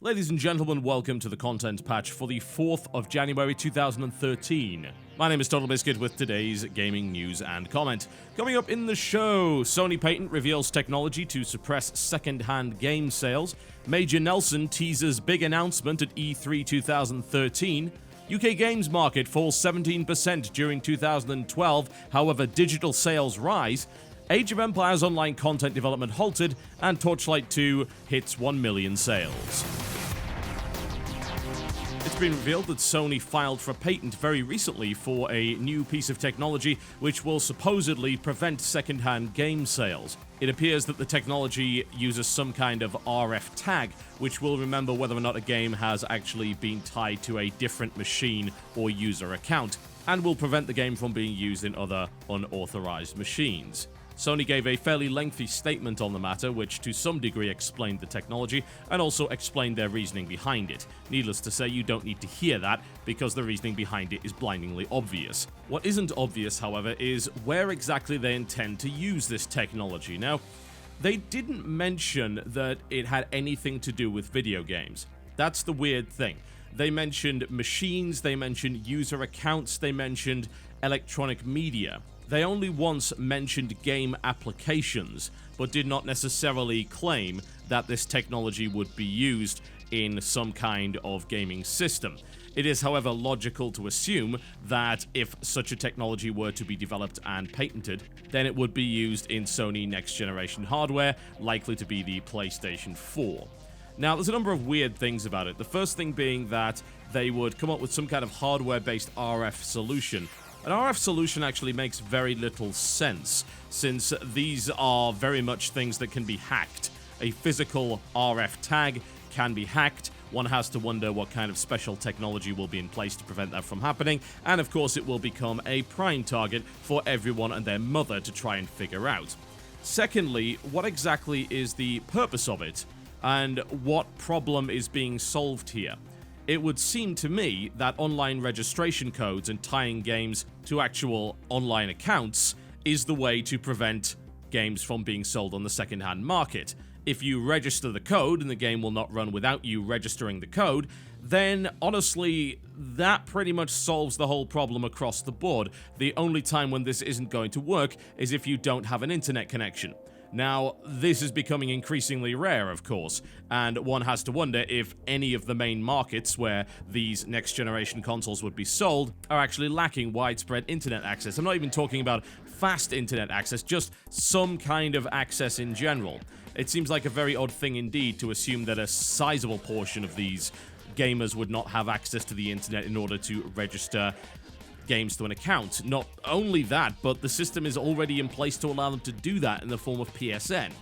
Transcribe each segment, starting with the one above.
Ladies and gentlemen, welcome to the content patch for the 4th of January 2013. My name is TotalBiscuit with today's gaming news and comment. Coming up in the show, Sony patent reveals technology to suppress second-hand game sales, Major Nelson teases big announcement at E3 2013, UK games market falls 17% during 2012, however digital sales rise, Age of Empires Online content development halted, and Torchlight II hits 1 million sales. It's been revealed that Sony filed for a patent very recently for a new piece of technology which will supposedly prevent second-hand game sales. It appears that the technology uses some kind of RF tag, which will remember whether or not a game has actually been tied to a different machine or user account, and will prevent the game from being used in other unauthorized machines. Sony gave a fairly lengthy statement on the matter, which to some degree explained the technology, and also explained their reasoning behind it. Needless to say, you don't need to hear that, because the reasoning behind it is blindingly obvious. What isn't obvious, however, is where exactly they intend to use this technology. Now, they didn't mention that it had anything to do with video games. That's the weird thing. They mentioned machines, they mentioned user accounts, they mentioned electronic media. They only once mentioned game applications, but did not necessarily claim that this technology would be used in some kind of gaming system. It is, however, logical to assume that if such a technology were to be developed and patented, then it would be used in Sony next-generation hardware, likely to be the PlayStation 4. Now, there's a number of weird things about it. The first thing being that they would come up with some kind of hardware-based RF solution. An RF solution actually makes very little sense, since these are very much things that can be hacked. A physical RF tag can be hacked. One has to wonder what kind of special technology will be in place to prevent that from happening, and of course it will become a prime target for everyone and their mother to try and figure out. Secondly, what exactly is the purpose of it, and what problem is being solved here? It would seem to me that online registration codes and tying games to actual online accounts is the way to prevent games from being sold on the second-hand market. If you register the code and the game will not run without you registering the code, then honestly, that pretty much solves the whole problem across the board. The only time when this isn't going to work is if you don't have an internet connection. Now, this is becoming increasingly rare, of course, and one has to wonder if any of the main markets where these next-generation consoles would be sold are actually lacking widespread internet access. I'm not even talking about fast internet access, just some kind of access in general. It seems like a very odd thing indeed to assume that a sizable portion of these gamers would not have access to the internet in order to register games to an account. Not only that, but the system is already in place to allow them to do that in the form of PSN.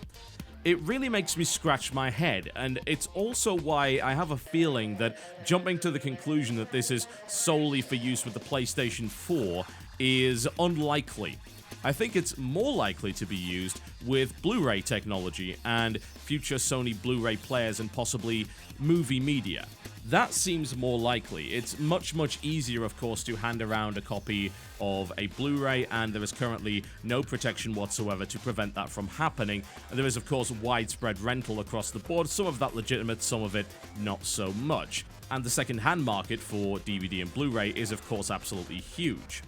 It really makes me scratch my head, and it's also why I have a feeling that jumping to the conclusion that this is solely for use with the PlayStation 4 is unlikely. I think it's more likely to be used with Blu-ray technology and future Sony Blu-ray players and possibly movie media. That seems more likely. It's much easier, of course, to hand around a copy of a Blu-ray, and there is currently no protection whatsoever to prevent that from happening. And there is, of course, widespread rental across the board, some of that legitimate, some of it not so much. And the second-hand market for DVD and Blu-ray is, of course, absolutely huge.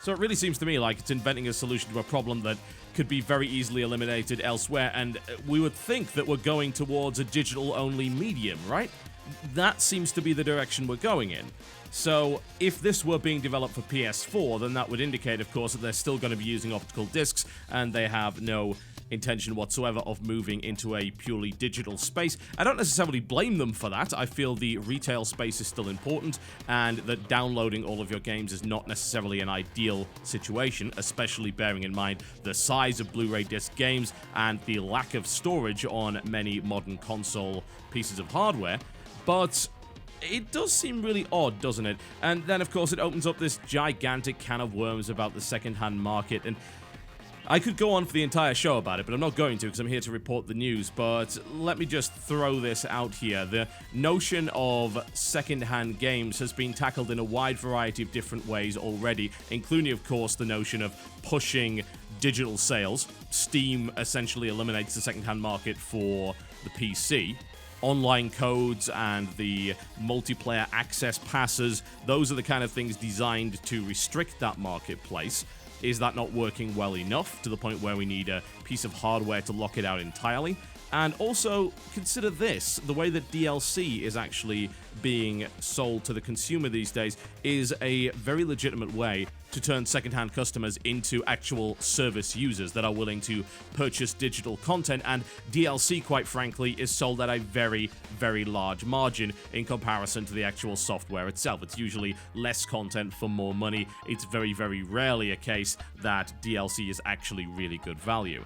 So it really seems to me like it's inventing a solution to a problem that could be very easily eliminated elsewhere, and we would think that we're going towards a digital-only medium, right? That seems to be the direction we're going in. So if this were being developed for PS4, then that would indicate, of course, that they're still going to be using optical discs, and they have no intention whatsoever of moving into a purely digital space. I don't necessarily blame them for that. I feel the retail space is still important, and that downloading all of your games is not necessarily an ideal situation, especially bearing in mind the size of Blu-ray disc games and the lack of storage on many modern console pieces of hardware. But it does seem really odd, doesn't it? And then, of course, it opens up this gigantic can of worms about the second-hand market, and I could go on for the entire show about it, but I'm not going to because I'm here to report the news. But let me just throw this out here. The notion of second-hand games has been tackled in a wide variety of different ways already, including, of course, the notion of pushing digital sales. Steam essentially eliminates the second-hand market for the PC. online codes and the multiplayer access passes. Those are the kind of things designed to restrict that marketplace. Is that not working well enough to the point where we need a piece of hardware to lock it out entirely? And also, consider this, the way that DLC is actually being sold to the consumer these days is a very legitimate way to turn secondhand customers into actual service users that are willing to purchase digital content, and DLC, quite frankly, is sold at a very, very large margin in comparison to the actual software itself. It's usually less content for more money. It's very, very rarely a case that DLC is actually really good value.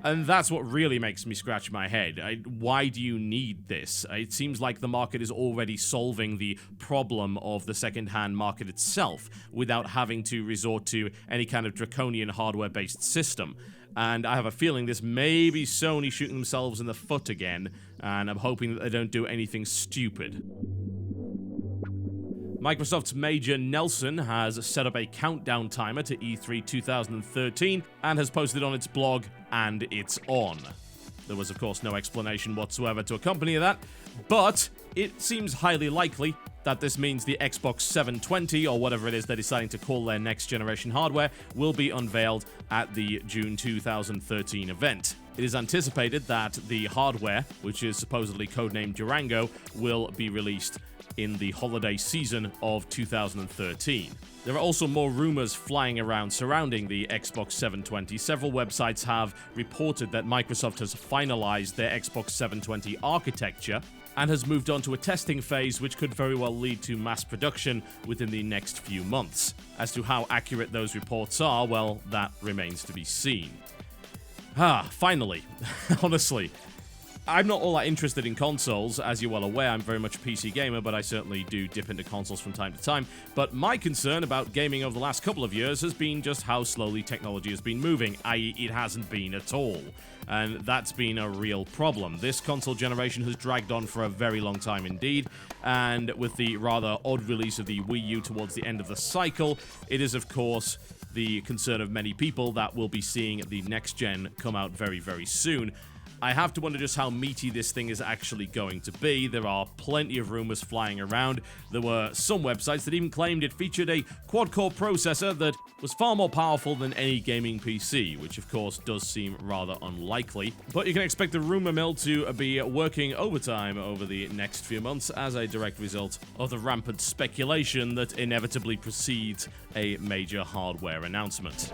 And that's what really makes me scratch my head. Why do you need this? It seems like the market is already solving the problem of the second-hand market itself without having to resort to any kind of draconian hardware-based system. And I have a feeling this may be Sony shooting themselves in the foot again, and I'm hoping that they don't do anything stupid. Microsoft's Major Nelson has set up a countdown timer to E3 2013 and has posted on its blog, and it's on. There was, of course, no explanation whatsoever to accompany that, but it seems highly likely that this means the Xbox 720, or whatever it is they're deciding to call their next-generation hardware, will be unveiled at the June 2013 event. It is anticipated that the hardware, which is supposedly codenamed Durango, will be released in the holiday season of 2013. There are also more rumors flying around surrounding the Xbox 720. Several websites have reported that Microsoft has finalized their Xbox 720 architecture and has moved on to a testing phase which could very well lead to mass production within the next few months. As to how accurate those reports are, well, that remains to be seen. Finally. Honestly, I'm not all that interested in consoles. As you're well aware, I'm very much a PC gamer, but I certainly do dip into consoles from time to time. But my concern about gaming over the last couple of years has been just how slowly technology has been moving, i.e. it hasn't been at all. And that's been a real problem. This console generation has dragged on for a very long time indeed, and with the rather odd release of the Wii U towards the end of the cycle, it is of course the concern of many people that we'll be seeing the next gen come out very, very soon. I have to wonder just how meaty this thing is actually going to be. There are plenty of rumors flying around. There were some websites that even claimed it featured a quad-core processor that was far more powerful than any gaming PC, which of course does seem rather unlikely. But you can expect the rumor mill to be working overtime over the next few months as a direct result of the rampant speculation that inevitably precedes a major hardware announcement.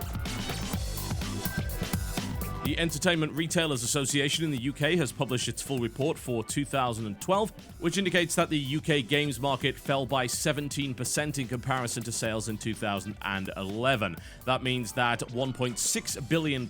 The Entertainment Retailers Association in the UK has published its full report for 2012, which indicates that the UK games market fell by 17% in comparison to sales in 2011. That means that £1.6 billion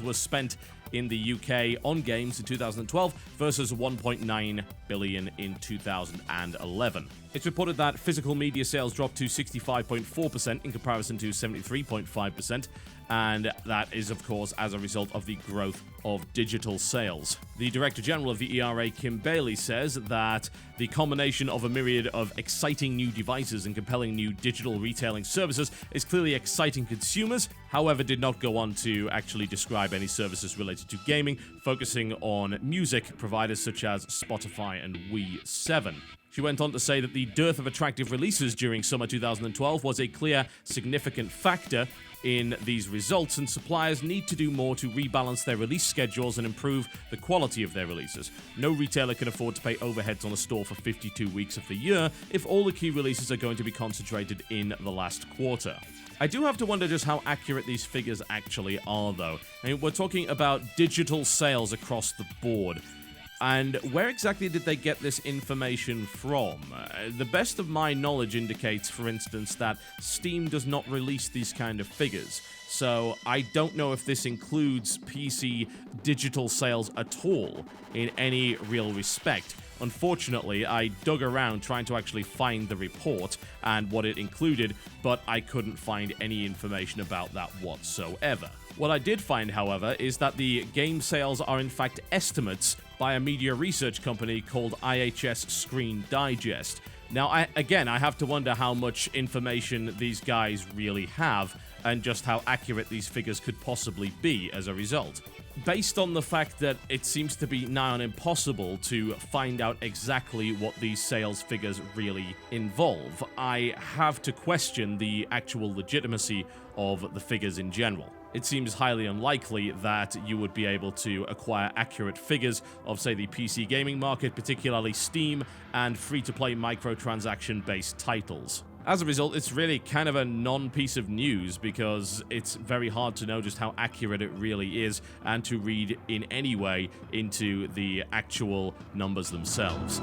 was spent in the UK on games in 2012 versus 1.9 billion in 2011. It's reported that physical media sales dropped to 65.4% in comparison to 73.5%, and that is, of course, as a result of the growth of digital sales. The Director General of the ERA, Kim Bailey, says that the combination of a myriad of exciting new devices and compelling new digital retailing services is clearly exciting consumers, however did not go on to actually describe any services related to gaming, focusing on music providers such as Spotify and Wii7. She went on to say that the dearth of attractive releases during summer 2012 was a clear, significant factor in these results, and suppliers need to do more to rebalance their release schedules and improve the quality of their releases. No retailer can afford to pay overheads on a store for 52 weeks of the year if all the key releases are going to be concentrated in the last quarter. I do have to wonder just how accurate these figures actually are, though. I mean, we're talking about digital sales across the board. And where exactly did they get this information from? The best of my knowledge indicates, for instance, that Steam does not release these kind of figures. So I don't know if this includes PC digital sales at all in any real respect. Unfortunately, I dug around trying to actually find the report and what it included, but I couldn't find any information about that whatsoever. What I did find, however, is that the game sales are in fact estimates by a media research company called IHS Screen Digest. Now, I have to wonder how much information these guys really have, and just how accurate these figures could possibly be as a result. based on the fact that it seems to be nigh on impossible to find out exactly what these sales figures really involve, I have to question the actual legitimacy of the figures in general. It seems highly unlikely that you would be able to acquire accurate figures of, say, the PC gaming market, particularly Steam, and free-to-play microtransaction-based titles. As a result, it's really kind of a non-piece of news because it's very hard to know just how accurate it really is and to read in any way into the actual numbers themselves.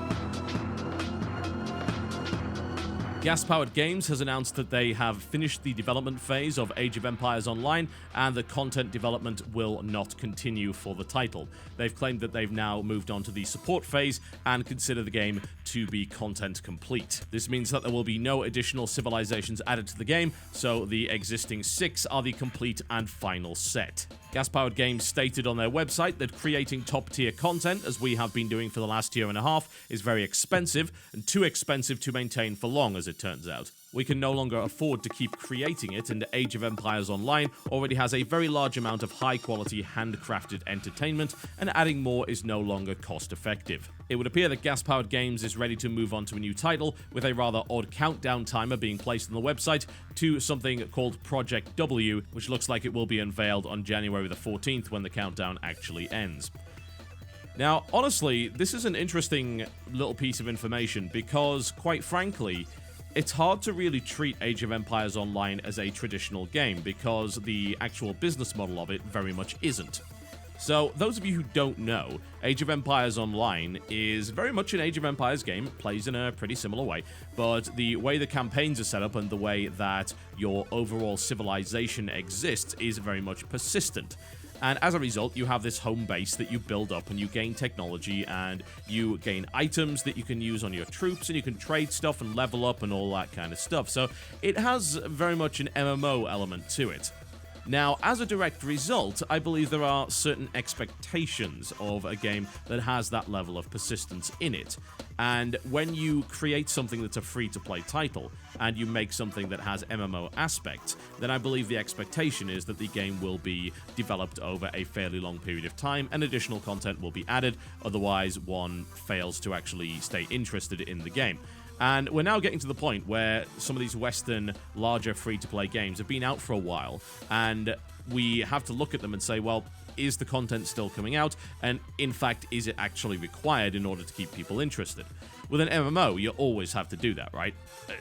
Gas-Powered Games has announced that they have finished the development phase of Age of Empires Online, and the content development will not continue for the title. They've claimed that they've now moved on to the support phase and consider the game to be content complete. This means that there will be no additional civilizations added to the game, so the existing 6 are the complete and final set. Gas-Powered Games stated on their website that creating top-tier content, as we have been doing for the last year and a half, is very expensive, and too expensive to maintain for long, as it turns out. We can no longer afford to keep creating it, and Age of Empires Online already has a very large amount of high-quality, handcrafted entertainment, and adding more is no longer cost-effective. It would appear that Gas-Powered Games is ready to move on to a new title, with a rather odd countdown timer being placed on the website to something called Project W, which looks like it will be unveiled on January the 14th when the countdown actually ends. Now, honestly, this is an interesting little piece of information because, quite frankly, it's hard to really treat Age of Empires Online as a traditional game because the actual business model of it very much isn't. So, those of you who don't know, Age of Empires Online is very much an Age of Empires game. It plays in a pretty similar way, but the way the campaigns are set up and the way that your overall civilization exists is very much persistent. And as a result, you have this home base that you build up and you gain technology and you gain items that you can use on your troops and you can trade stuff and level up and all that kind of stuff. So it has very much an MMO element to it. Now, as a direct result, I believe there are certain expectations of a game that has that level of persistence in it. And when you create something that's a free-to-play title, and you make something that has MMO aspects, then I believe the expectation is that the game will be developed over a fairly long period of time, and additional content will be added, otherwise one fails to actually stay interested in the game. And we're now getting to the point where some of these Western, larger free-to-play games have been out for a while, and we have to look at them and say, well, is the content still coming out? And in fact, is it actually required in order to keep people interested? With an MMO, you always have to do that, right?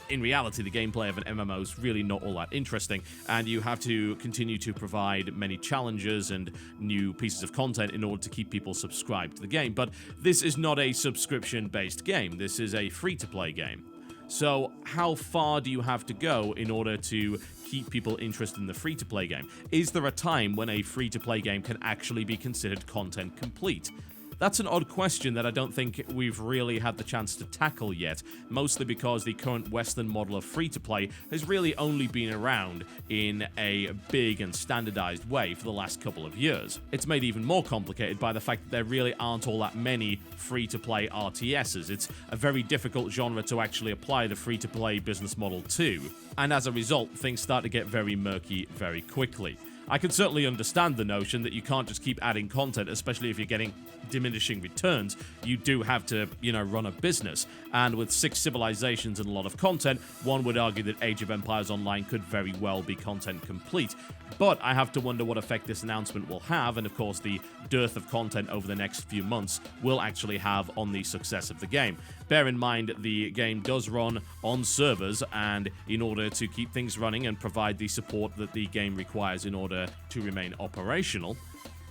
In reality, the gameplay of an MMO is really not all that interesting, and you have to continue to provide many challenges and new pieces of content in order to keep people subscribed to the game. But this is not a subscription-based game. This is a free-to-play game. So how far do you have to go in order to keep people interested in the free-to-play game? Is there a time when a free-to-play game can actually be considered content complete? That's an odd question that I don't think we've really had the chance to tackle yet, mostly because the current Western model of free-to-play has really only been around in a big and standardized way for the last couple of years. It's made even more complicated by the fact that there really aren't all that many free-to-play RTSs. It's a very difficult genre to actually apply the free-to-play business model to, and as a result, things start to get very murky very quickly. I can certainly understand the notion that you can't just keep adding content, especially if you're getting diminishing returns. You do have to, run a business. And with 6 civilizations and a lot of content, one would argue that Age of Empires Online could very well be content complete. But I have to wonder what effect this announcement will have, and of course the dearth of content over the next few months will actually have on the success of the game. Bear in mind, the game does run on servers, and in order to keep things running and provide the support that the game requires in order to remain operational,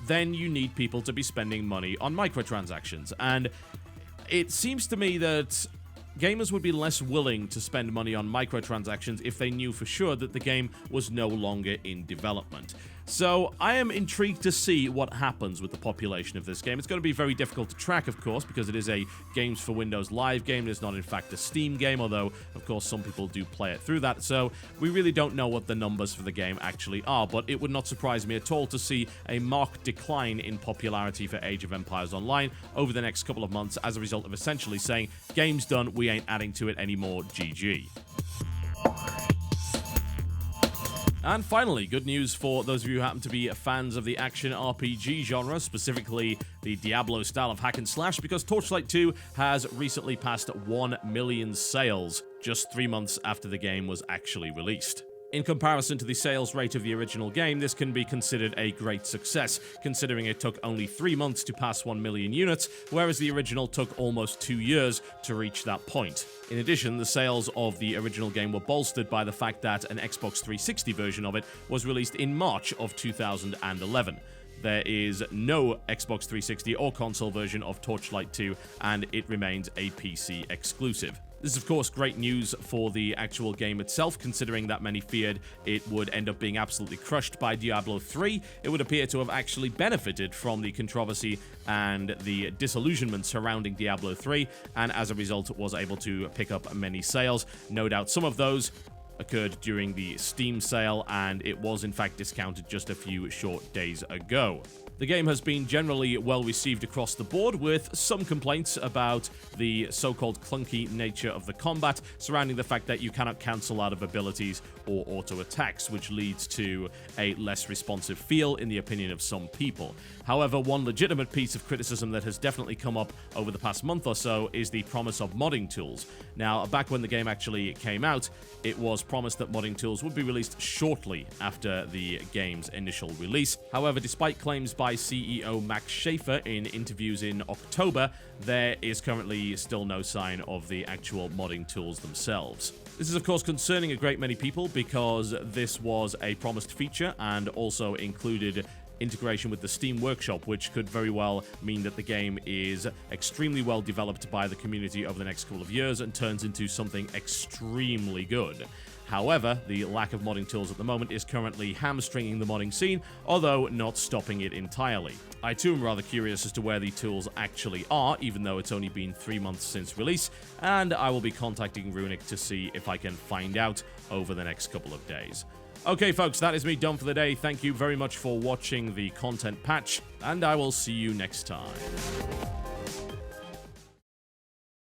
then you need people to be spending money on microtransactions. And it seems to me that gamers would be less willing to spend money on microtransactions if they knew for sure that the game was no longer in development. So I am intrigued to see what happens with the population of this game. It's going to be very difficult to track, of course, because it is a Games for Windows Live game. It is not, in fact, a Steam game, although, of course, some people do play it through that. So we really don't know what the numbers for the game actually are, but it would not surprise me at all to see a marked decline in popularity for Age of Empires Online over the next couple of months as a result of essentially saying, game's done, we ain't adding to it anymore, GG. And finally, good news for those of you who happen to be fans of the action RPG genre, specifically the Diablo style of hack and slash, because Torchlight 2 has recently passed 1 million sales, just 3 months after the game was actually released. In comparison to the sales rate of the original game, this can be considered a great success, considering it took only 3 months to pass 1 million units, whereas the original took almost 2 years to reach that point. In addition, the sales of the original game were bolstered by the fact that an Xbox 360 version of it was released in March of 2011. There is no Xbox 360 or console version of Torchlight 2, and it remains a PC exclusive. This is, of course, great news for the actual game itself, considering that many feared it would end up being absolutely crushed by Diablo 3. It would appear to have actually benefited from the controversy and the disillusionment surrounding Diablo 3, and as a result was able to pick up many sales. No doubt some of those occurred during the Steam sale, and it was in fact discounted just a few short days ago. The game has been generally well received across the board, with some complaints about the so-called clunky nature of the combat, surrounding the fact that you cannot cancel out of abilities or auto attacks, which leads to a less responsive feel in the opinion of some people. However, one legitimate piece of criticism that has definitely come up over the past month or so is the promise of modding tools. Now, back when the game actually came out, it was promised that modding tools would be released shortly after the game's initial release. However, despite claims by CEO Max Schaefer in interviews in October, there is currently still no sign of the actual modding tools themselves. This is, of course, concerning a great many people because this was a promised feature and also included integration with the Steam Workshop, which could very well mean that the game is extremely well developed by the community over the next couple of years and turns into something extremely good. However, the lack of modding tools at the moment is currently hamstringing the modding scene, although not stopping it entirely. I too am rather curious as to where the tools actually are, even though it's only been 3 months since release, and I will be contacting Runic to see if I can find out over the next couple of days. Okay folks, that is me done for the day. Thank you very much for watching the content patch, and I will see you next time.